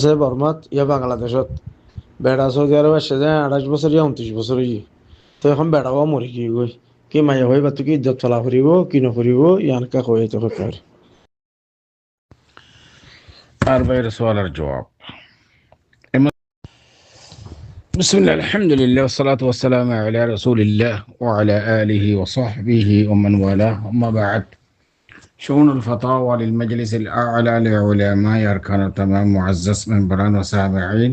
আছে বর্মাত ইয়া বাংলাদেশত বেড়া সৌদি আরব আসছে যে 28 বছর ইয়া 29 বছর হয়ে তো এখন বেড়াও মরি কি গই কি মাইয়া হই বাতু কি ইজ্জত চলা ফুরিব কি নকরিব ইয়ানকা কয়ে তো কার আর ভাইয়ের সওয়ালের জবাব بسم الله الحمد لله والصلاة والسلام على رسول الله وعلى آله وصحبه ومن والاه أما بعد شؤون الفتاوى للمجلس الأعلى لعلماء أركان التمام معزز منبران وسامعين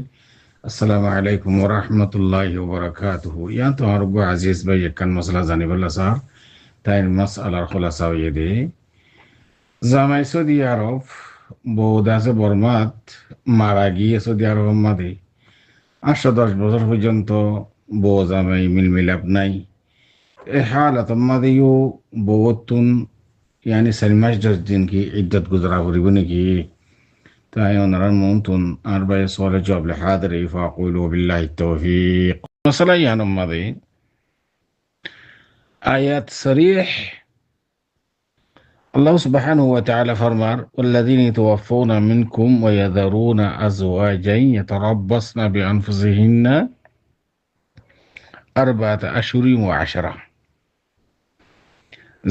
السلام عليكم ورحمة الله وبركاته يا أنتم رب عزيز بي كان مسألة زاني بالله صار تاين مسألة الخلاصة يدي জামাই সৌদি আরব বউদ আছে বর্মাত মারা গিয়ে সৌদি আরব মাদে 8-10 বছর পর্যন্ত বউ জামাই মিলমিলাপ নাই এ হালত মাদেও বউতুন يعني 4 মাস 10 দিন কি ইদ্যত গুজরা করিব নাকি তাই ওনারা মনতুন আর ভাই সওয়াল জবাব হাজির ফাকুলু বিল্লাহি তাওফীক মাসালা ইয়ান মাদে আয়াত সরিহ الله سبحانه وتعالى فرمار والذين يتوفون منكم ويذرون أزواجا يتربصن بأنفسهن 4 أشهر و10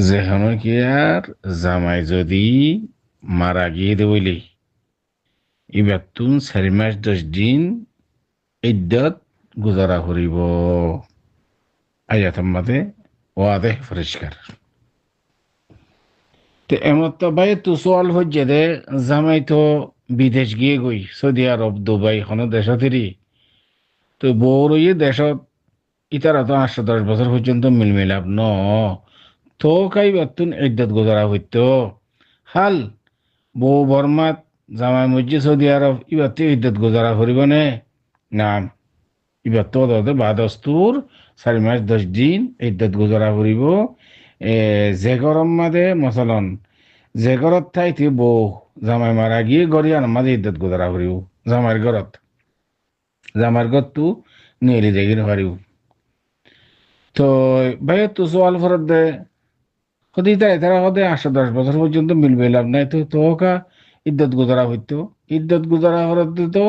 যেখানে কি আর জামাই যদি মারা গিয়ে দেবইলে এবার তুন 4 মাস 10 দিন ইদ্যত গুজারা করিব আয়াতের মধ্যে ওয়াদে পরিষ্কার তো এমত তো ভাই তো সোয়াল হচ্ছে দে জামাই তো বিদেশ গিয়ে গই সৌদি আরব দুবাই কোনো দেশতেরই তো বউর ইয়ে দেশত ইতারা তো 8-10 বছর পর্যন্ত মিলমিলাপ ন তো কাই বাতুন ইদ্যত গুজারা হইতো হাল বউ বর্মাত জামাই মসজিদ সৌদি আরব ইবার তো ইদ্যত গুজারা করিব নে না ইবার তো বাদস্তুর 4 মাস 10 দিন ইদ্যত গুজারা করিব যে গরম মাদে মসলন যে ঘরত থাইতে বউ জামাই মারা গিয়ে গড়িয়ান মাঝে ইদ্যত গুজারা করিব জামাইর ঘরত তো নিয়ে দেখি পারিব তো ভাই তো সোয়াল ফরত দে সদি তাই তারা সদে 8-10 বছর পর্যন্ত মিলবে লাভ নাই তো তোকা ইদ্যত গুজারা হইতো ইদ্যত গুজারা ফরত তো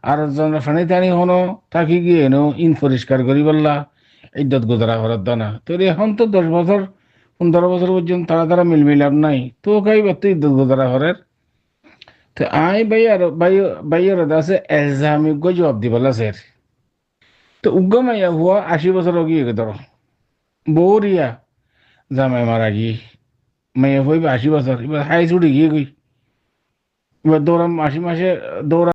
আর জনের ফানি টানি হনো থাকি গিয়ে এনো ইন পরিষ্কার করি বললা ইদ্যত গুজারা ফরত দানা তো এখন তো 10 বছর 15 বছর পর্যন্ত তারা মিলমিলাপ নাই তো কাই বাতো ইদ্যত গুজারা করার তো আই ভাইয়ার আছে এলজামিক জবাব দিবলা স্যার তো উগ্গমাইয়া হুয়া 80 বছর গিয়ে ধরো বৌরিয়া জামাই মারা গিয়ে মাইয়া হইবে 80 বছর এবার হাই ছুটি গিয়ে গই এবার দৌড়াম 80 মাসে দৌড়া